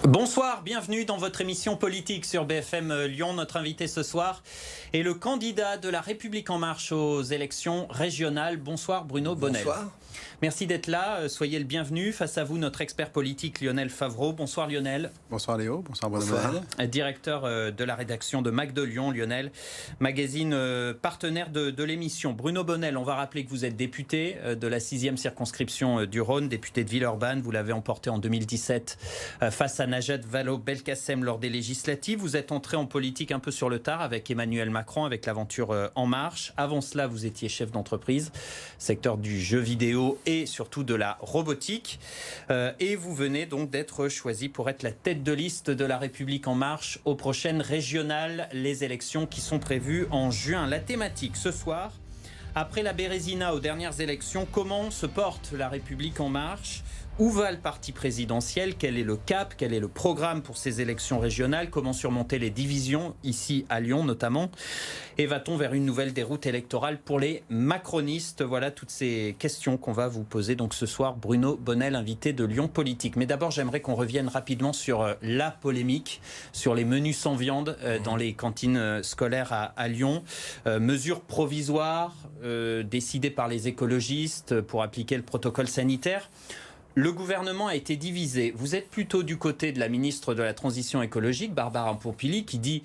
Bonsoir, bienvenue dans votre émission politique sur BFM Lyon. Notre invité ce soir est le candidat de La République En Marche aux élections régionales. Bonsoir Bruno Bonnell. Bonsoir. Merci d'être là, soyez le bienvenu. Face à vous, notre expert politique Lionel Favreau. Bonsoir Lionel. Bonsoir Léo, bonsoir Bruno Bonnell. Directeur de la rédaction de Mac de Lyon, Lionel, magazine partenaire de l'émission. Bruno Bonnell, on va rappeler que vous êtes député de la 6e circonscription du Rhône, député de Villeurbanne. Vous l'avez emporté en 2017 face à Najat Vallaud-Belkacem lors des législatives. Vous êtes entré en politique un peu sur le tard avec Emmanuel Macron, avec l'aventure En Marche. Avant cela, vous étiez chef d'entreprise, secteur du jeu vidéo et surtout de la robotique. Et vous venez donc d'être choisi pour être la tête de liste de La République En Marche aux prochaines régionales, les élections qui sont prévues en juin. La thématique ce soir, après la Bérésina aux dernières élections, comment se porte La République En Marche ? Où va le parti présidentiel? Quel est le cap? Quel est le programme pour ces élections régionales? Comment surmonter les divisions ici à Lyon notamment? Et va-t-on vers une nouvelle déroute électorale pour les macronistes? Voilà toutes ces questions qu'on va vous poser donc ce soir. Bruno Bonnell, invité de Lyon Politique. Mais d'abord, j'aimerais qu'on revienne rapidement sur la polémique, sur les menus sans viande dans les cantines scolaires à Lyon. Mesures provisoires décidées par les écologistes pour appliquer le protocole sanitaire. Le gouvernement a été divisé. Vous êtes plutôt du côté de la ministre de la Transition écologique, Barbara Pompili, qui dit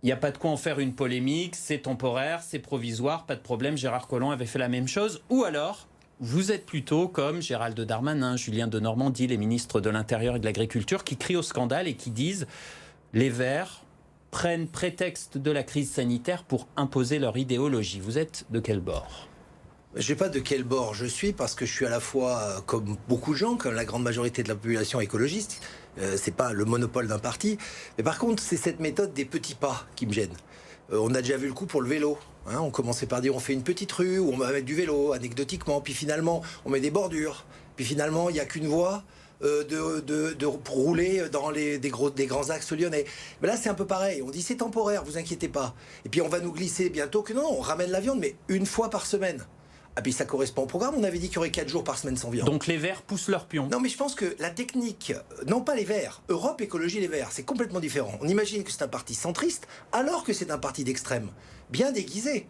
il n'y a pas de quoi en faire une polémique, c'est temporaire, c'est provisoire, pas de problème. Gérard Collomb avait fait la même chose. Ou alors, vous êtes plutôt comme Gérald Darmanin, Julien Denormandie, les ministres de l'Intérieur et de l'Agriculture, qui crient au scandale et qui disent les Verts prennent prétexte de la crise sanitaire pour imposer leur idéologie. Vous êtes de quel bord ? Je ne sais pas de quel bord je suis parce que je suis à la fois, comme beaucoup de gens, comme la grande majorité de la population écologiste, c'est pas le monopole d'un parti, mais par contre c'est cette méthode des petits pas qui me gêne. On a déjà vu le coup pour le vélo, hein, on commençait par dire on fait une petite rue où on va mettre du vélo anecdotiquement, puis finalement on met des bordures, puis finalement il n'y a qu'une voie pour rouler dans des grands axes lyonnais. Mais là c'est un peu pareil, on dit c'est temporaire, vous inquiétez pas, et puis on va nous glisser bientôt que non, on ramène la viande mais une fois par semaine. Ah puis ça correspond au programme, on avait dit qu'il y aurait 4 jours par semaine sans viande. Donc les Verts poussent leur pion. Non mais je pense que la technique, non pas les Verts, Europe Écologie Les Verts, c'est complètement différent. On imagine que c'est un parti centriste alors que c'est un parti d'extrême, bien déguisé,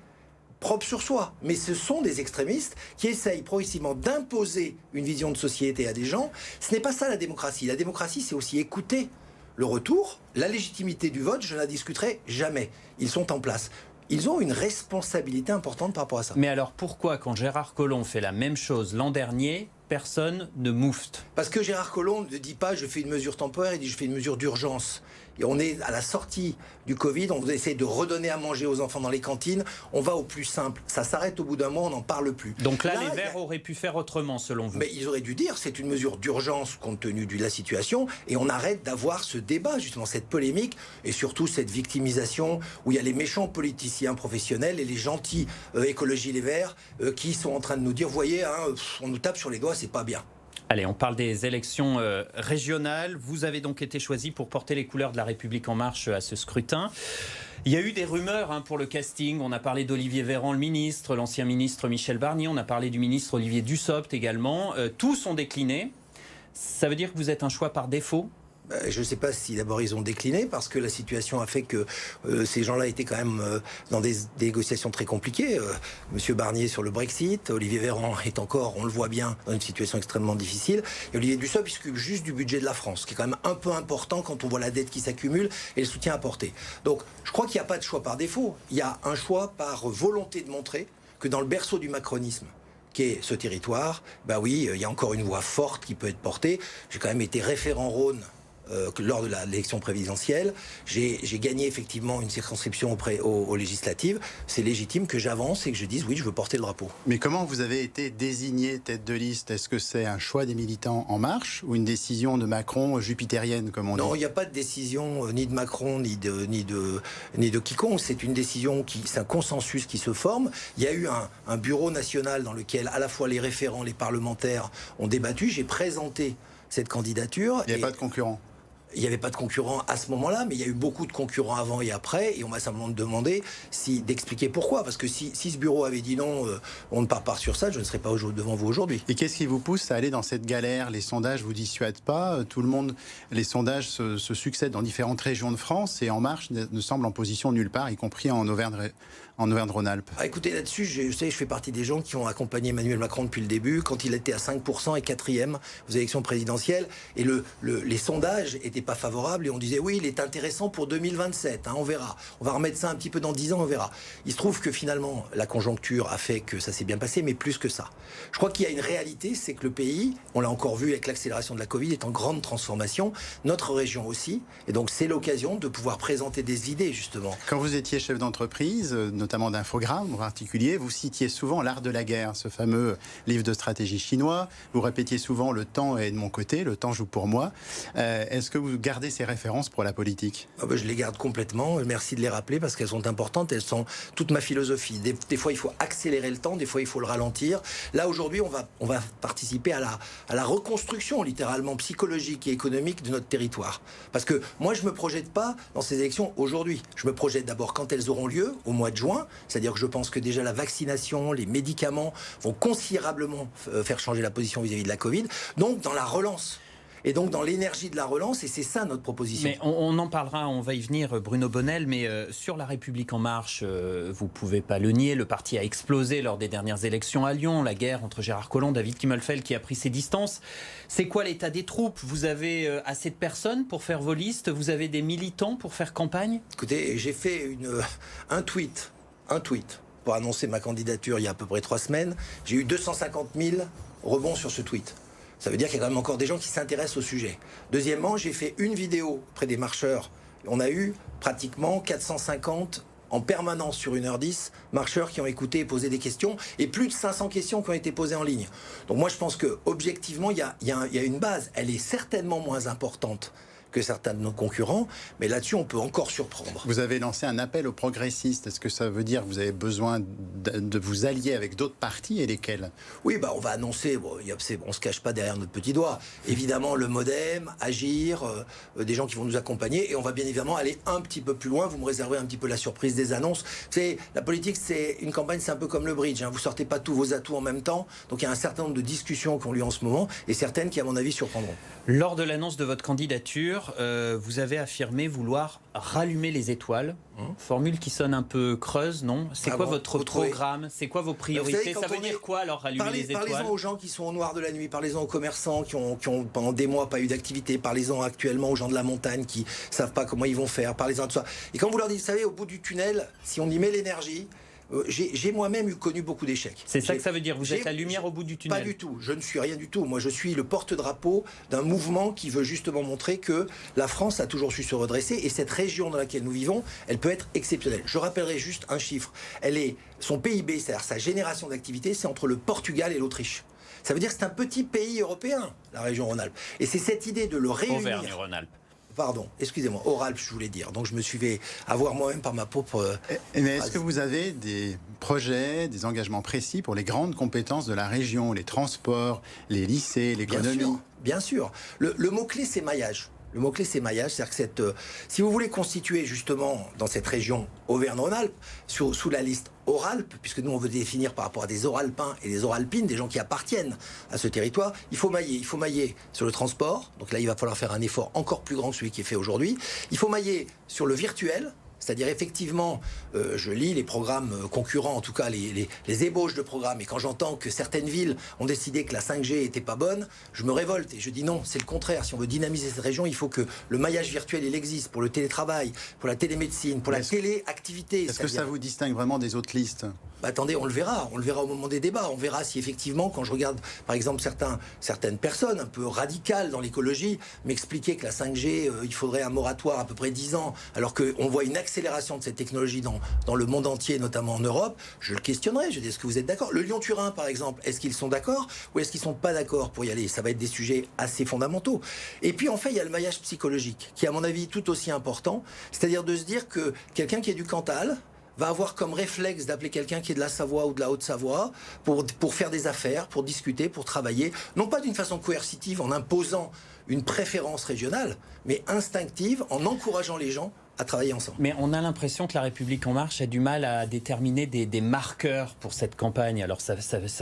propre sur soi. Mais ce sont des extrémistes qui essayent progressivement d'imposer une vision de société à des gens. Ce n'est pas ça la démocratie. La démocratie c'est aussi écouter le retour, la légitimité du vote, je ne la discuterai jamais. Ils sont en place. Ils ont une responsabilité importante par rapport à ça. Mais alors pourquoi, quand Gérard Collomb fait la même chose l'an dernier, personne ne moufte? Parce que Gérard Collomb ne dit pas je fais une mesure temporaire, il dit je fais une mesure d'urgence. Et on est à la sortie du Covid, on essaie de redonner à manger aux enfants dans les cantines, on va au plus simple. Ça s'arrête au bout d'un mois, on n'en parle plus. Donc là les Verts auraient pu faire autrement selon vous? Mais ils auraient dû dire c'est une mesure d'urgence compte tenu de la situation et on arrête d'avoir ce débat, justement cette polémique et surtout cette victimisation où il y a les méchants politiciens professionnels et les gentils écologie les Verts qui sont en train de nous dire voyez, hein, on nous tape sur les doigts, c'est pas bien. Allez, on parle des élections régionales. Vous avez donc été choisi pour porter les couleurs de La République En Marche à ce scrutin. Il y a eu des rumeurs pour le casting. On a parlé d'Olivier Véran, le ministre, l'ancien ministre Michel Barnier. On a parlé du ministre Olivier Dussopt également. Tous ont décliné. Ça veut dire que vous êtes un choix par défaut ? Je ne sais pas si d'abord ils ont décliné parce que la situation a fait que ces gens-là étaient quand même dans des négociations très compliquées. Monsieur Barnier sur le Brexit, Olivier Véran est encore, on le voit bien, dans une situation extrêmement difficile. Et Olivier Dussopt, il s'occupe juste du budget de la France, qui est quand même un peu important quand on voit la dette qui s'accumule et le soutien apporté. Donc je crois qu'il n'y a pas de choix par défaut. Il y a un choix par volonté de montrer que dans le berceau du macronisme, qui est ce territoire, bah oui, il y a encore une voix forte qui peut être portée. J'ai quand même été référent Rhône lors de l'élection présidentielle. J'ai gagné effectivement une circonscription aux législatives. C'est légitime que j'avance et que je dise oui, je veux porter le drapeau. Mais comment vous avez été désigné tête de liste? Est-ce que c'est un choix des militants En Marche ou une décision de Macron jupitérienne, comme on dit? Non, il n'y a pas de décision ni de Macron ni de quiconque. C'est une décision c'est un consensus qui se forme. Il y a eu un bureau national dans lequel à la fois les référents, les parlementaires ont débattu. J'ai présenté cette candidature. Il n'y a pas de concurrent? il n'y avait pas de concurrents à ce moment-là, mais il y a eu beaucoup de concurrents avant et après, et on m'a simplement demandé d'expliquer pourquoi. Parce que si ce bureau avait dit non, on ne part pas sur ça, je ne serais pas devant vous aujourd'hui. Et qu'est-ce qui vous pousse à aller dans cette galère? Les sondages vous dissuadent pas, les sondages se succèdent dans différentes régions de France, et En Marche ne semble en position nulle part, y compris en Auvergne-Rhône-Alpes. Écoutez, là-dessus, je fais partie des gens qui ont accompagné Emmanuel Macron depuis le début, quand il était à 5% et 4e aux élections présidentielles, et les sondages n'étaient pas favorables, et on disait oui, il est intéressant pour 2027, on verra. On va remettre ça un petit peu dans 10 ans, on verra. Il se trouve que finalement, la conjoncture a fait que ça s'est bien passé, mais plus que ça. Je crois qu'il y a une réalité, c'est que le pays, on l'a encore vu avec l'accélération de la Covid, est en grande transformation, notre région aussi, et donc c'est l'occasion de pouvoir présenter des idées, justement. Quand vous étiez chef d'entreprise, notamment d'Infogrames en particulier, vous citiez souvent L'Art de la guerre, ce fameux livre de stratégie chinois. Vous répétiez souvent « Le temps est de mon côté, le temps joue pour moi ». Est-ce que vous gardez ces références pour la politique? Je les garde complètement. Merci de les rappeler parce qu'elles sont importantes. Elles sont toute ma philosophie. Des fois, il faut accélérer le temps. Des fois, il faut le ralentir. Là, aujourd'hui, on va participer à la reconstruction, littéralement, psychologique et économique de notre territoire. Parce que moi, je ne me projette pas dans ces élections aujourd'hui. Je me projette d'abord quand elles auront lieu, au mois de juin. C'est-à-dire que je pense que déjà la vaccination, les médicaments vont considérablement faire changer la position vis-à-vis de la Covid. Donc, dans la relance. Et donc dans l'énergie de la relance, et c'est ça notre proposition. Mais on en parlera, on va y venir, Bruno Bonnell, mais sur La République En Marche, vous ne pouvez pas le nier, le parti a explosé lors des dernières élections à Lyon, la guerre entre Gérard Collomb, David Kimmelfeld qui a pris ses distances. C'est quoi l'état des troupes? Vous avez assez de personnes pour faire vos listes? Vous avez des militants pour faire campagne? Écoutez, j'ai fait un tweet pour annoncer ma candidature il y a à peu près 3 semaines. J'ai eu 250 000 rebonds sur ce tweet. Ça veut dire qu'il y a quand même encore des gens qui s'intéressent au sujet. Deuxièmement, j'ai fait une vidéo auprès des marcheurs. On a eu pratiquement 450 en permanence sur 1h10 marcheurs qui ont écouté et posé des questions, et plus de 500 questions qui ont été posées en ligne. Donc moi je pense que objectivement il y a une base. Elle est certainement moins importante que certains de nos concurrents, mais là-dessus, on peut encore surprendre. Vous avez lancé un appel aux progressistes. Est-ce que ça veut dire que vous avez besoin de vous allier avec d'autres partis, et lesquels? Oui, on va annoncer, on ne se cache pas derrière notre petit doigt. Évidemment, le MoDem, Agir, des gens qui vont nous accompagner, et on va bien évidemment aller un petit peu plus loin. Vous me réservez un petit peu la surprise des annonces. La politique, c'est une campagne, c'est un peu comme le bridge. Vous ne sortez pas tous vos atouts en même temps. Donc il y a un certain nombre de discussions qui ont lieu en ce moment, et certaines qui, à mon avis, surprendront. Lors de l'annonce de votre candidature, vous avez affirmé vouloir rallumer les étoiles. Formule qui sonne un peu creuse, non? C'est quoi votre programme? C'est quoi vos priorités? Ça veut dire quoi alors, rallumer les étoiles? Parlez-en aux gens qui sont au noir de la nuit, parlez-en aux commerçants qui ont pendant des mois pas eu d'activité, parlez-en actuellement aux gens de la montagne qui savent pas comment ils vont faire, parlez-en de tout ça. Et quand vous leur dites, vous savez, au bout du tunnel, si on y met l'énergie, j'ai moi-même connu beaucoup d'échecs. C'est ça que ça veut dire? Vous êtes la lumière au bout du tunnel? Pas du tout. Je ne suis rien du tout. Moi, je suis le porte-drapeau d'un mouvement qui veut justement montrer que la France a toujours su se redresser, et cette région dans laquelle nous vivons, elle peut être exceptionnelle. Je rappellerai juste un chiffre. Son PIB, c'est-à-dire sa génération d'activité, c'est entre le Portugal et l'Autriche. Ça veut dire que c'est un petit pays européen, la région Rhône-Alpes. Et c'est cette idée de le réunir... Auvergne-Rhône-Alpes. Pardon, excusez-moi, Oralpes, je voulais dire. Donc je me suis fait avoir moi-même par ma propre... Mais est-ce que vous avez des projets, des engagements précis pour les grandes compétences de la région, les transports, les lycées, l'économie? Bien sûr. Le mot-clé, c'est maillage. Le mot-clé, c'est maillage. C'est-à-dire que si vous voulez constituer justement dans cette région Auvergne-Rhône-Alpes, sous la liste Oralpes, puisque nous on veut définir par rapport à des Oralpins et des Oralpines, des gens qui appartiennent à ce territoire, il faut mailler. Il faut mailler sur le transport. Donc là, il va falloir faire un effort encore plus grand que celui qui est fait aujourd'hui. Il faut mailler sur le virtuel. C'est-à-dire effectivement, je lis les programmes concurrents, en tout cas les ébauches de programmes, et quand j'entends que certaines villes ont décidé que la 5G était pas bonne, je me révolte et je dis non, c'est le contraire. Si on veut dynamiser cette région, il faut que le maillage virtuel il existe pour le télétravail, pour la télémédecine, pour la téléactivité. Est-ce que ça vous distingue vraiment des autres listes? Attendez, on le verra au moment des débats. On verra si effectivement, quand je regarde par exemple certaines personnes un peu radicales dans l'écologie m'expliquer que la 5G, il faudrait un moratoire à peu près 10 ans, alors qu'on voit une accélération de cette technologie dans le monde entier, notamment en Europe, je le questionnerai. Je dis, est-ce que vous êtes d'accord? Le Lyon-Turin, par exemple, est-ce qu'ils sont d'accord ou est-ce qu'ils sont pas d'accord pour y aller? Ça va être des sujets assez fondamentaux. Et puis, en fait, il y a le maillage psychologique, qui est, à mon avis, tout aussi important. C'est-à-dire de se dire que quelqu'un qui est du Cantal, va avoir comme réflexe d'appeler quelqu'un qui est de la Savoie ou de la Haute-Savoie pour faire des affaires, pour discuter, pour travailler, non pas d'une façon coercitive en imposant une préférence régionale, mais instinctive en encourageant les gens à travailler ensemble. Mais on a l'impression que La République En Marche a du mal à déterminer des marqueurs pour cette campagne. Alors ça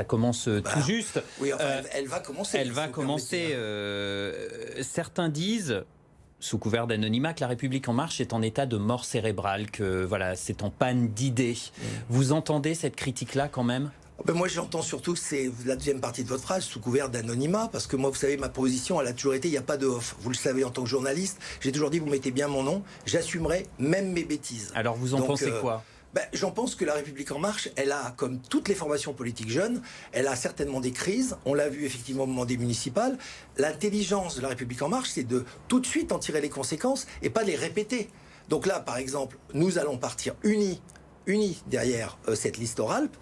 commence tout juste. Oui, enfin, elle va commencer. Elle va commencer. Certains disent, sous couvert d'anonymat, que La République En Marche est en état de mort cérébrale, que voilà, c'est en panne d'idées. Vous entendez cette critique-là quand même ? Moi, j'entends surtout que c'est la deuxième partie de votre phrase, sous couvert d'anonymat, parce que moi, vous savez, ma position, elle a toujours été, il n'y a pas de off. Vous le savez, en tant que journaliste, j'ai toujours dit, vous mettez bien mon nom, j'assumerai même mes bêtises. Alors, vous en pensez quoi ? J'en pense que La République En Marche, elle a, comme toutes les formations politiques jeunes, elle a certainement des crises. On l'a vu effectivement au moment des municipales. L'intelligence de La République En Marche, c'est de tout de suite en tirer les conséquences et pas les répéter. Donc là, par exemple, nous allons partir unis derrière cette liste Oralp,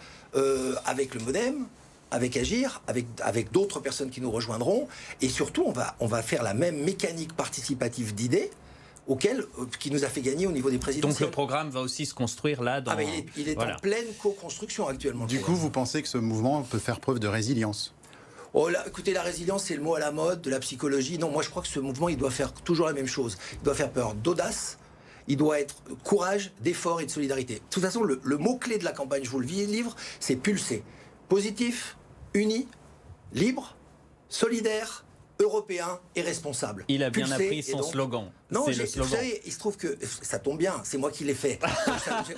avec le Modem, avec Agir, avec d'autres personnes qui nous rejoindront. Et surtout, on va faire la même mécanique participative d'idées qui nous a fait gagner au niveau des présidentielles. Donc le programme va aussi se construire là dans... il est en pleine co-construction actuellement. Du coup, vous pensez que ce mouvement peut faire preuve de résilience ? Écoutez, la résilience, c'est le mot à la mode, de la psychologie. Non, moi je crois que ce mouvement, il doit faire toujours la même chose. Il doit faire peur d'audace, il doit être courage, d'effort et de solidarité. De toute façon, le mot-clé de la campagne, je vous le livre, c'est pulser. Positif, uni, libre, solidaire, européen et responsable. Il a bien appris son slogan. Non, vous savez, il se trouve que ça tombe bien, c'est moi qui l'ai fait.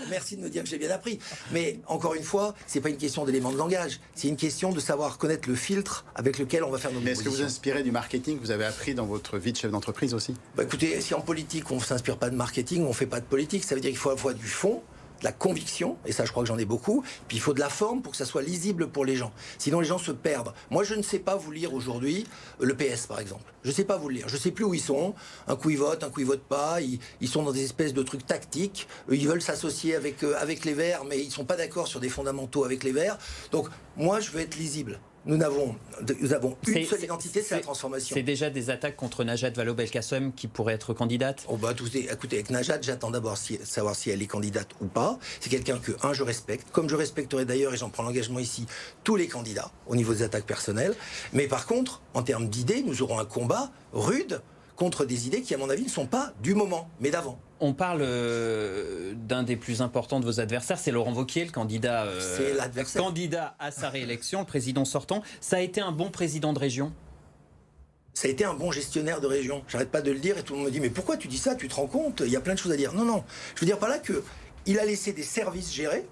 Merci de me dire que j'ai bien appris. Mais encore une fois, c'est pas une question d'éléments de langage, c'est une question de savoir connaître le filtre avec lequel on va faire nos propositions. Mais est-ce que vous inspirez du marketing que vous avez appris dans votre vie de chef d'entreprise aussi ? Écoutez, si en politique on ne s'inspire pas de marketing, on ne fait pas de politique, ça veut dire qu'il faut à la fois du fond, de la conviction, et ça je crois que j'en ai beaucoup, puis il faut de la forme pour que ça soit lisible pour les gens. Sinon les gens se perdent. Moi je ne sais pas vous lire aujourd'hui le PS par exemple. Je ne sais pas vous le lire. Je ne sais plus où ils sont. Un coup ils votent pas. Ils sont dans des espèces de trucs tactiques. Ils veulent s'associer avec les Verts, mais ils ne sont pas d'accord sur des fondamentaux avec les Verts. Donc moi je veux être lisible. Nous avons une seule identité, c'est la transformation. C'est déjà des attaques contre Najat Vallaud-Belkacem qui pourrait être candidate ? Écoutez, avec Najat, j'attends d'abord savoir si elle est candidate ou pas. C'est quelqu'un que, je respecte, comme je respecterai d'ailleurs, et j'en prends l'engagement ici, tous les candidats au niveau des attaques personnelles. Mais par contre, en termes d'idées, nous aurons un combat rude contre des idées qui, à mon avis, ne sont pas du moment, mais d'avant. On parle d'un des plus importants de vos adversaires, c'est Laurent Wauquiez, le candidat, candidat à sa réélection, le président sortant. Ça a été un bon président de région ? Ça a été un bon gestionnaire de région. J'arrête pas de le dire et tout le monde me dit « Mais pourquoi tu dis ça ? Tu te rends compte ? Il y a plein de choses à dire. » Non. Je veux dire par là qu'il a laissé des services gérés,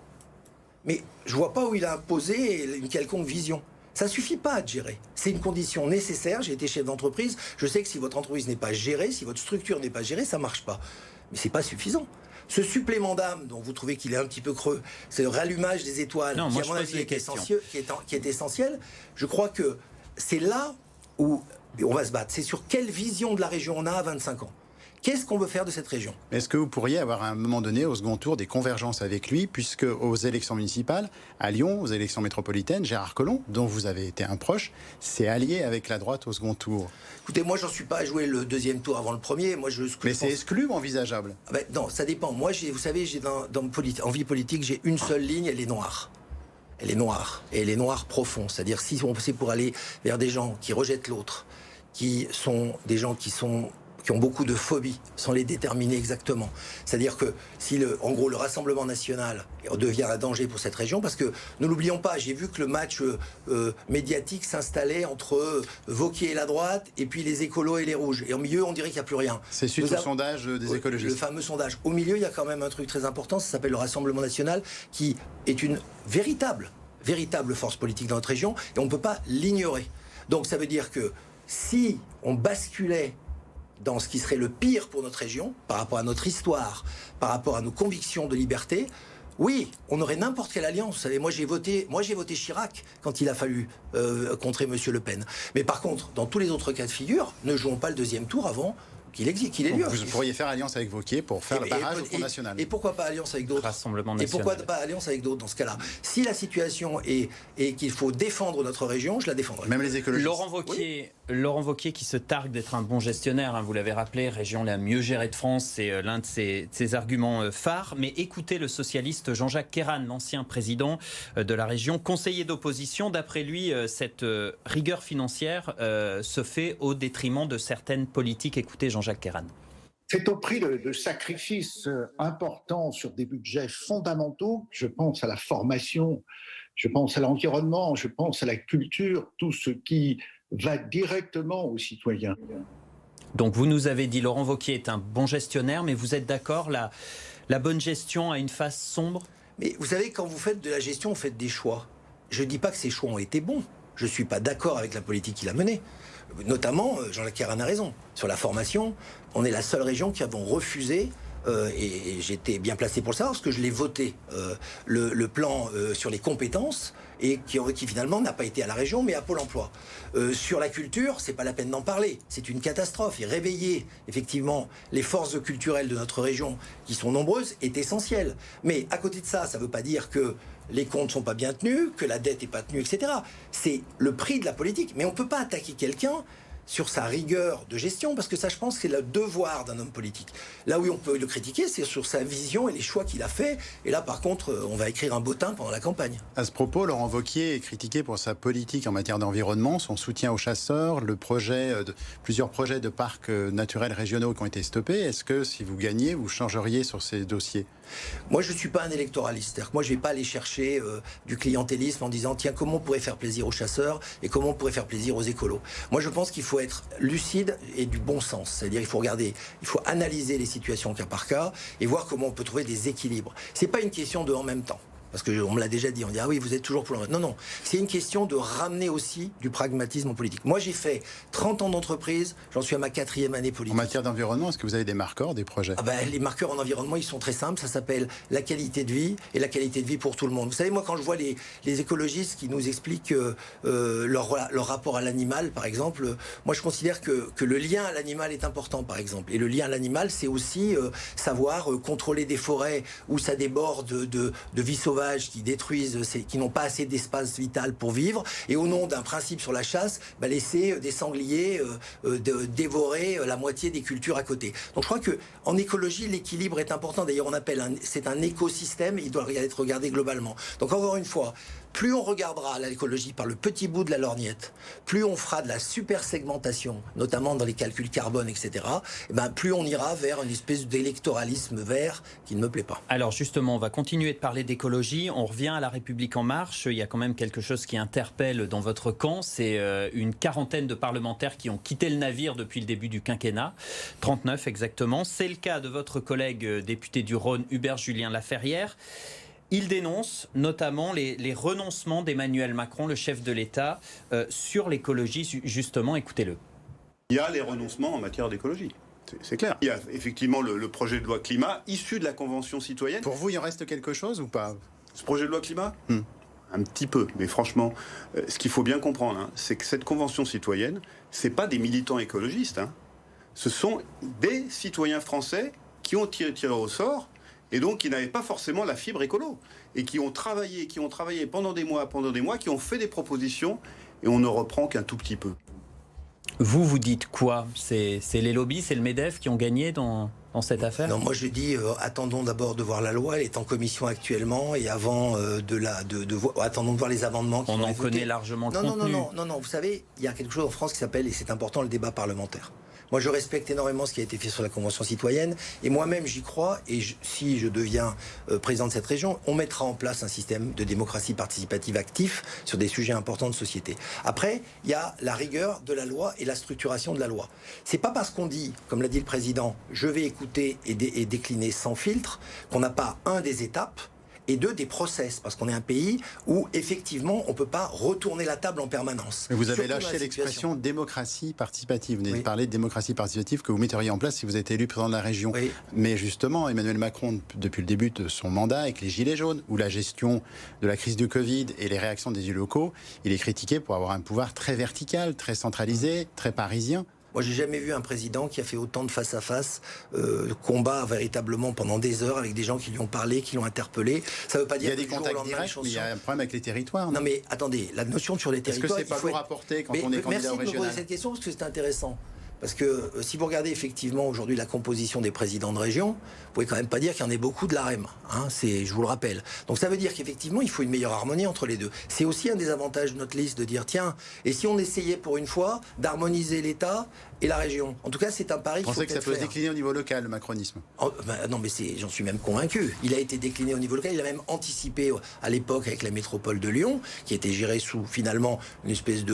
mais je vois pas où il a imposé une quelconque vision. Ça suffit pas à gérer. C'est une condition nécessaire. J'ai été chef d'entreprise. Je sais que si votre entreprise n'est pas gérée, si votre structure n'est pas gérée, ça marche pas. Mais c'est pas suffisant. Ce supplément d'âme dont vous trouvez qu'il est un petit peu creux, c'est le rallumage des étoiles, qui à mon avis est essentiel. Je crois que c'est là où on va se battre. C'est sur quelle vision de la région on a à 25 ans. Qu'est-ce qu'on veut faire de cette région ? Est-ce que vous pourriez avoir à un moment donné, au second tour, des convergences avec lui, puisque aux élections municipales, à Lyon, aux élections métropolitaines, Gérard Collomb, dont vous avez été un proche, s'est allié avec la droite au second tour ? Écoutez, moi, j'en suis pas à jouer le deuxième tour avant le premier. Mais c'est exclu ou envisageable ? Non, ça dépend. Moi, vous savez, en vie politique, j'ai une seule ligne, elle est noire. Elle est noire. Et elle est noire profond. C'est-à-dire, si on c'est pour aller vers des gens qui rejettent l'autre, qui sont des gens qui ont beaucoup de phobies, sans les déterminer exactement. C'est-à-dire que si le Rassemblement national devient un danger pour cette région, parce que ne l'oublions pas, j'ai vu que le match médiatique s'installait entre Wauquiez et la droite, et puis les écolos et les rouges. Et au milieu, on dirait qu'il n'y a plus rien. C'est suite au sondage des écologistes. Le fameux sondage. Au milieu, il y a quand même un truc très important, ça s'appelle le Rassemblement national, qui est une véritable force politique dans notre région, et on ne peut pas l'ignorer. Donc ça veut dire que si on basculait dans ce qui serait le pire pour notre région, par rapport à notre histoire, par rapport à nos convictions de liberté, oui, on aurait n'importe quelle alliance. Vous savez, moi j'ai voté Chirac quand il a fallu contrer M. Le Pen. Mais par contre, dans tous les autres cas de figure, ne jouons pas le deuxième tour avant qu'il existe, qu'il ait lieu. Vous pourriez faire alliance avec Wauquiez pour faire le barrage au Front National. Et pourquoi pas alliance avec d'autres? Rassemblement Et national. pourquoi pas alliance avec d'autres dans ce cas-là? Si la situation est qu'il faut défendre notre région, je la défendrai. Même les écologistes. Laurent Wauquiez qui se targue d'être un bon gestionnaire, hein, vous l'avez rappelé, région la mieux gérée de France, c'est l'un de ses arguments phares. Mais écoutez le socialiste Jean-Jacques Queyranne, l'ancien président de la région, conseiller d'opposition. D'après lui, cette rigueur financière se fait au détriment de certaines politiques. Écoutez Jean-Jacques Queyranne. C'est au prix de sacrifices importants sur des budgets fondamentaux. Je pense à la formation, je pense à l'environnement, je pense à la culture, tout ce qui va directement aux citoyens. Donc vous nous avez dit, Laurent Wauquiez est un bon gestionnaire, mais vous êtes d'accord, la bonne gestion a une face sombre? Mais vous savez, quand vous faites de la gestion, vous faites des choix. Je ne dis pas que ces choix ont été bons. Je ne suis pas d'accord avec la politique qu'il a menée. Notamment, Jean-Jacques Queyranne a raison. Sur la formation, on est la seule région qui avons refusé, et j'étais bien placé pour le savoir, parce que je l'ai voté, le plan sur les compétences, et qui finalement n'a pas été à la région, mais à Pôle emploi. Sur la culture, c'est pas la peine d'en parler. C'est une catastrophe. Et réveiller, effectivement, les forces culturelles de notre région, qui sont nombreuses, est essentiel. Mais à côté de ça, ça ne veut pas dire que les comptes ne sont pas bien tenus, que la dette n'est pas tenue, etc. C'est le prix de la politique. Mais on ne peut pas attaquer quelqu'un sur sa rigueur de gestion, parce que ça, je pense, c'est le devoir d'un homme politique. Là où on peut le critiquer, c'est sur sa vision et les choix qu'il a fait. Et là, par contre, on va écrire un bottin pendant la campagne. À ce propos, Laurent Wauquiez est critiqué pour sa politique en matière d'environnement, son soutien aux chasseurs, plusieurs projets de parcs naturels régionaux qui ont été stoppés. Est-ce que, si vous gagnez, vous changeriez sur ces dossiers? Moi, je ne suis pas un électoraliste. Moi, je ne vais pas aller chercher du clientélisme en disant, tiens, comment on pourrait faire plaisir aux chasseurs et comment on pourrait faire plaisir aux écolos. Moi, je pense qu'il faut être lucide et du bon sens. C'est-à-dire, il faut analyser les situations cas par cas et voir comment on peut trouver des équilibres. Ce n'est pas une question de en même temps. Parce qu'on me l'a déjà dit, on dit « Ah oui, vous êtes toujours pour le... » Non, non, c'est une question de ramener aussi du pragmatisme en politique. Moi, j'ai fait 30 ans d'entreprise, j'en suis à ma 4e année politique. En matière d'environnement, est-ce que vous avez des marqueurs, des projets? Les marqueurs en environnement, ils sont très simples, ça s'appelle la qualité de vie et la qualité de vie pour tout le monde. Vous savez, moi, quand je vois les écologistes qui nous expliquent leur rapport à l'animal, par exemple, moi, je considère que le lien à l'animal est important, par exemple. Et le lien à l'animal, c'est aussi savoir contrôler des forêts où ça déborde de vie sauvage, qui détruisent, qui n'ont pas assez d'espace vital pour vivre, et au nom d'un principe sur la chasse, laisser des sangliers dévorer la moitié des cultures à côté. Donc je crois qu'en écologie, l'équilibre est important. D'ailleurs, c'est un écosystème, il doit être regardé globalement. Donc encore une fois, plus on regardera l'écologie par le petit bout de la lorgnette, plus on fera de la super segmentation, notamment dans les calculs carbone, etc., plus on ira vers une espèce d'électoralisme vert qui ne me plaît pas. Alors justement, on va continuer de parler d'écologie. On revient à La République En Marche. Il y a quand même quelque chose qui interpelle dans votre camp. C'est une quarantaine de parlementaires qui ont quitté le navire depuis le début du quinquennat. 39 exactement. C'est le cas de votre collègue député du Rhône, Hubert Julien Laferrière. Il dénonce notamment les renoncements d'Emmanuel Macron, le chef de l'État, sur l'écologie. Justement, écoutez-le. Il y a les renoncements en matière d'écologie. C'est clair. Il y a effectivement le projet de loi climat issu de la Convention citoyenne. Pour vous, il en reste quelque chose ou pas? Ce projet de loi climat Un petit peu. Mais franchement, ce qu'il faut bien comprendre, c'est que cette Convention citoyenne, ce n'est pas des militants écologistes. Ce sont des citoyens français qui ont tiré au sort et donc qui n'avaient pas forcément la fibre écolo et qui ont travaillé pendant des mois, qui ont fait des propositions et on ne reprend qu'un tout petit peu. Vous dites quoi? C'est les lobbies, c'est le MEDEF qui ont gagné dans cette affaire? Non, moi je dis attendons d'abord de voir la loi, elle est en commission actuellement et avant attendons de voir les amendements. On en connaît largement le contenu. Non, vous savez, il y a quelque chose en France qui s'appelle, et c'est important, le débat parlementaire. Moi, je respecte énormément ce qui a été fait sur la Convention citoyenne. Et moi-même, j'y crois. Et si je deviens président de cette région, on mettra en place un système de démocratie participative actif sur des sujets importants de société. Après, il y a la rigueur de la loi et la structuration de la loi. C'est pas parce qu'on dit, comme l'a dit le président, je vais écouter et décliner sans filtre, qu'on n'a pas des étapes, et des process, parce qu'on est un pays où, effectivement, on ne peut pas retourner la table en permanence. Mais vous avez lâché l'expression démocratie participative. Vous venez de parler de démocratie participative que vous metteriez en place si vous êtes élu président de la région. Oui. Mais justement, Emmanuel Macron, depuis le début de son mandat, avec les Gilets jaunes, ou la gestion de la crise du Covid et les réactions des élus locaux, il est critiqué pour avoir un pouvoir très vertical, très centralisé, très parisien. Moi, j'ai jamais vu un président qui a fait autant de face-à-face, combat véritablement pendant des heures avec des gens qui lui ont parlé, qui l'ont interpellé. Ça veut pas dire il y a des contacts directs, mais il y a un problème avec les territoires. Non, mais attendez, la notion sur les territoires... Est-ce que c'est pas lourd à porter quand on est candidat au régional ? Merci de me poser cette question, parce que c'est intéressant. Parce que si vous regardez effectivement aujourd'hui la composition des présidents de région, vous pouvez quand même pas dire qu'il y en ait beaucoup de l'AREM. Hein, je vous le rappelle. Donc ça veut dire qu'effectivement, il faut une meilleure harmonie entre les deux. C'est aussi un des avantages de notre liste de dire, tiens, et si on essayait pour une fois d'harmoniser l'État et la région. En tout cas, c'est un pari qu'il faut peut-être faire. Vous pensez que ça peut se décliner au niveau local, le macronisme ? Non, mais j'en suis même convaincu. Il a été décliné au niveau local. Il a même anticipé à l'époque avec la métropole de Lyon, qui était gérée sous finalement une espèce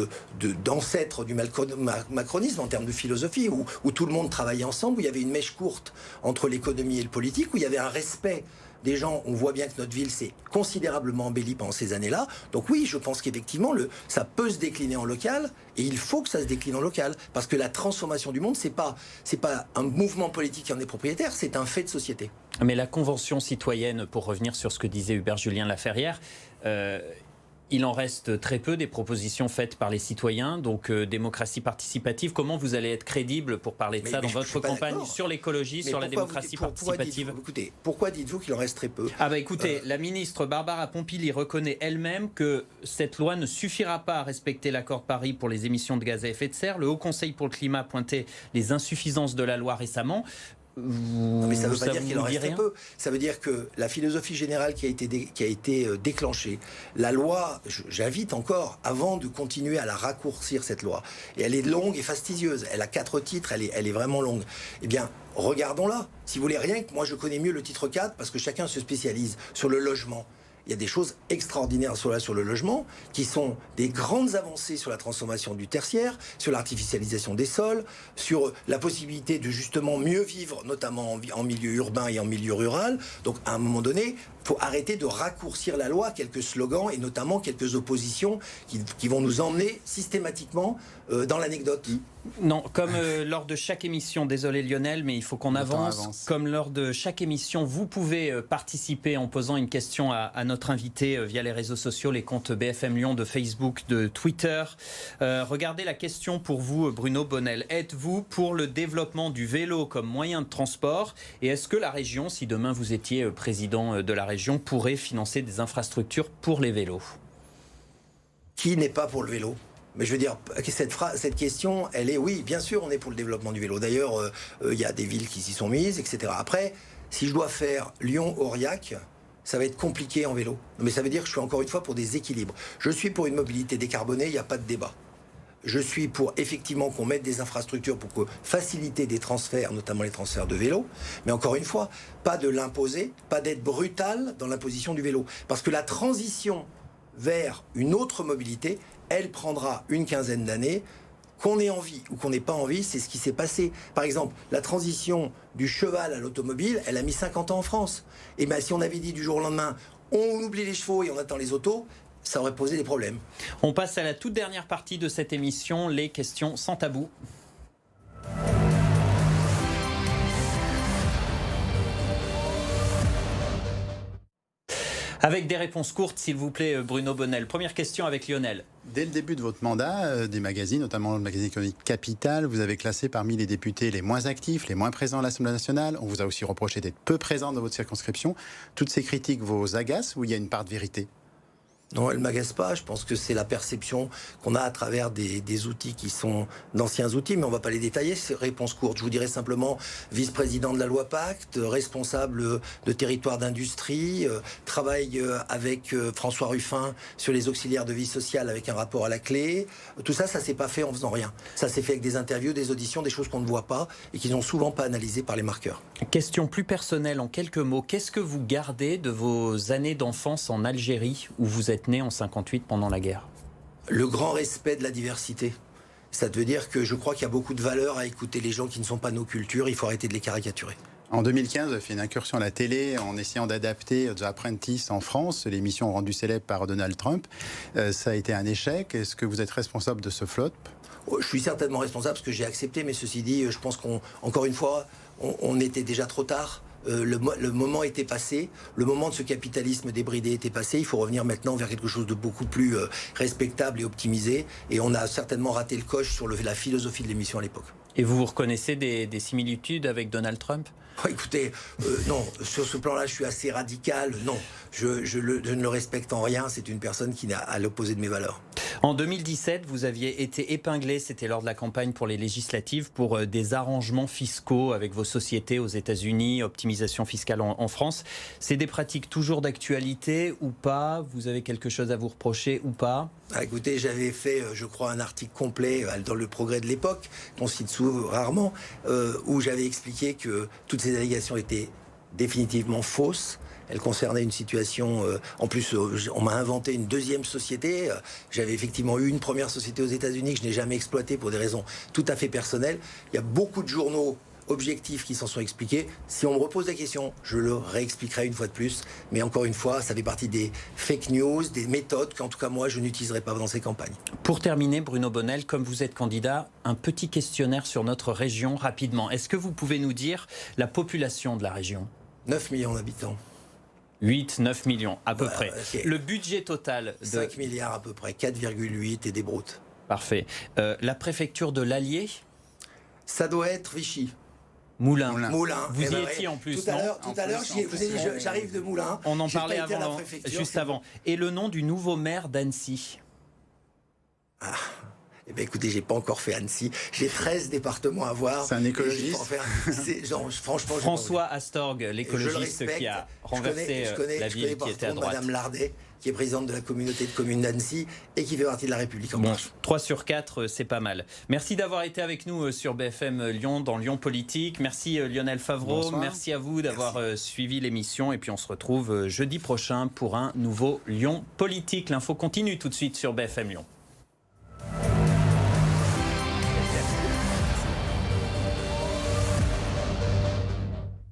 d'ancêtre du macronisme en termes de philosophie, où tout le monde travaillait ensemble, où il y avait une mèche courte entre l'économie et le politique, où il y avait un respect des gens. On voit bien que notre ville s'est considérablement embellie pendant ces années-là. Donc oui, je pense qu'effectivement, ça peut se décliner en local, et il faut que ça se décline en local, parce que la transformation du monde, c'est pas un mouvement politique qui en est propriétaire, c'est un fait de société. Mais la Convention citoyenne, pour revenir sur ce que disait Hubert Julien Laferrière, il en reste très peu des propositions faites par les citoyens, donc démocratie participative. Comment vous allez être crédible pour parler de ça dans votre campagne sur l'écologie, sur la démocratie participative ? Écoutez, pourquoi dites-vous qu'il en reste très peu ? Écoutez, la ministre Barbara Pompili reconnaît elle-même que cette loi ne suffira pas à respecter l'accord de Paris pour les émissions de gaz à effet de serre. Le Haut Conseil pour le climat pointait les insuffisances de la loi récemment. Non, mais ça ne veut pas dire qu'il en reste très peu. Ça veut dire que la philosophie générale qui a été déclenchée, la loi, j'invite encore, avant de continuer à la raccourcir, cette loi, et elle est longue et fastidieuse, elle a 4 titres, elle est vraiment longue, eh bien, regardons-la. Si vous voulez, rien que moi je connais mieux le titre 4, parce que chacun se spécialise sur le logement. Il y a des choses extraordinaires sur le logement, qui sont des grandes avancées sur la transformation du tertiaire, sur l'artificialisation des sols, sur la possibilité de justement mieux vivre, notamment en milieu urbain et en milieu rural. Donc à un moment donné, il faut arrêter de raccourcir la loi, quelques slogans et notamment quelques oppositions qui vont nous emmener systématiquement dans l'anecdote. Non, comme lors de chaque émission, désolé Lionel, mais il faut qu'on avance. Comme lors de chaque émission, vous pouvez participer en posant une question à notre invité via les réseaux sociaux, les comptes BFM Lyon de Facebook, de Twitter. Regardez la question pour vous, Bruno Bonnell. Êtes-vous pour le développement du vélo comme moyen de transport ? Et est-ce que la région, si demain vous étiez président de la région, pourrait financer des infrastructures pour les vélos ? Qui n'est pas pour le vélo ? Mais je veux dire, cette question, elle est, oui, bien sûr, on est pour le développement du vélo. D'ailleurs, il y a des villes qui s'y sont mises, etc. Après, si je dois faire Lyon-Aurillac, ça va être compliqué en vélo. Mais ça veut dire que je suis encore une fois pour des équilibres. Je suis pour une mobilité décarbonée, il n'y a pas de débat. Je suis pour effectivement qu'on mette des infrastructures pour faciliter des transferts, notamment les transferts de vélo. Mais encore une fois, pas de l'imposer, pas d'être brutal dans l'imposition du vélo. Parce que la transition vers une autre mobilité, elle prendra une quinzaine d'années. Qu'on ait envie ou qu'on n'ait pas envie, c'est ce qui s'est passé. Par exemple, la transition du cheval à l'automobile, elle a mis 50 ans en France. Et bien, si on avait dit du jour au lendemain, on oublie les chevaux et on attend les autos, ça aurait posé des problèmes. On passe à la toute dernière partie de cette émission, les questions sans tabou. Avec des réponses courtes, s'il vous plaît, Bruno Bonnell. Première question avec Lionel. Dès le début de votre mandat, des magazines, notamment le magazine économique Capital, vous avez classé parmi les députés les moins actifs, les moins présents à l'Assemblée nationale. On vous a aussi reproché d'être peu présent dans votre circonscription. Toutes ces critiques vous agacent ou il y a une part de vérité ? Non, elle ne m'agace pas. Je pense que c'est la perception qu'on a à travers des outils qui sont d'anciens outils, mais on ne va pas les détailler. C'est réponse courte. Je vous dirais simplement vice-président de la loi Pacte, responsable de territoire d'industrie, travaille avec François Ruffin sur les auxiliaires de vie sociale avec un rapport à la clé. Tout ça, ça ne s'est pas fait en faisant rien. Ça s'est fait avec des interviews, des auditions, des choses qu'on ne voit pas et qui ne sont souvent pas analysées par les marqueurs. Question plus personnelle en quelques mots. Qu'est-ce que vous gardez de vos années d'enfance en Algérie où vous êtes né en 58 pendant la guerre? Le grand respect de la diversité. Ça veut dire que je crois qu'il y a beaucoup de valeur à écouter les gens qui ne sont pas nos cultures. Il faut arrêter de les caricaturer. En 2015, vous avez fait une incursion à la télé en essayant d'adapter The Apprentice en France, l'émission rendue célèbre par Donald Trump. Ça a été un échec. Est-ce que vous êtes responsable de ce flop? Je suis certainement responsable parce que j'ai accepté, mais ceci dit, je pense qu'encore une fois, on était déjà trop tard. Le moment était passé, le moment de ce capitalisme débridé était passé. Il faut revenir maintenant vers quelque chose de beaucoup plus respectable et optimisé. Et on a certainement raté le coche sur la philosophie de l'émission à l'époque. Et vous reconnaissez des similitudes avec Donald Trump ? Écoutez, non, sur ce plan-là, je suis assez radical. Non, je ne le respecte en rien. C'est une personne qui n'est à l'opposé de mes valeurs. En 2017, vous aviez été épinglé, c'était lors de la campagne pour les législatives, pour des arrangements fiscaux avec vos sociétés aux États-Unis, optimisation fiscale en France. C'est des pratiques toujours d'actualité ou pas ? Vous avez quelque chose à vous reprocher ou pas ? Écoutez, j'avais fait, je crois, un article complet dans Le Progrès de l'époque, qu'on cite rarement, où j'avais expliqué que toutes ces allégations étaient définitivement fausses. Elle concernait une situation... en plus, on m'a inventé une deuxième société. J'avais effectivement eu une première société aux États-Unis que je n'ai jamais exploitée pour des raisons tout à fait personnelles. Il y a beaucoup de journaux objectifs qui s'en sont expliqués. Si on me repose la question, je le réexpliquerai une fois de plus. Mais encore une fois, ça fait partie des fake news, des méthodes qu'en tout cas moi, je n'utiliserai pas dans ces campagnes. Pour terminer, Bruno Bonnell, comme vous êtes candidat, un petit questionnaire sur notre région, rapidement. Est-ce que vous pouvez nous dire la population de la région ? 9 millions d'habitants. 8-9 millions, à peu près. Okay. Le budget total de... 5 milliards à peu près, 4,8 et des broutes. Parfait. La préfecture de l'Allier ? Ça doit être Vichy. Moulins. Vous y étiez en plus, tout à l'heure, j'arrive de Moulins. On en parlait juste avant. Et le nom du nouveau maire d'Annecy ? Eh bien, écoutez, j'ai pas encore fait Annecy. J'ai 13 départements à voir. C'est un écologiste. Franchement, François Astorg, l'écologiste qui a renversé la ville qui était à droite. Madame Lardet, qui est présidente de la communauté de communes d'Annecy et qui fait partie de la République en marche. 3 sur 4, c'est pas mal. Merci d'avoir été avec nous sur BFM Lyon, dans Lyon Politique. Merci Lionel Favreau. Bonsoir. Merci à vous d'avoir suivi l'émission. Et puis on se retrouve jeudi prochain pour un nouveau Lyon Politique. L'info continue tout de suite sur BFM Lyon.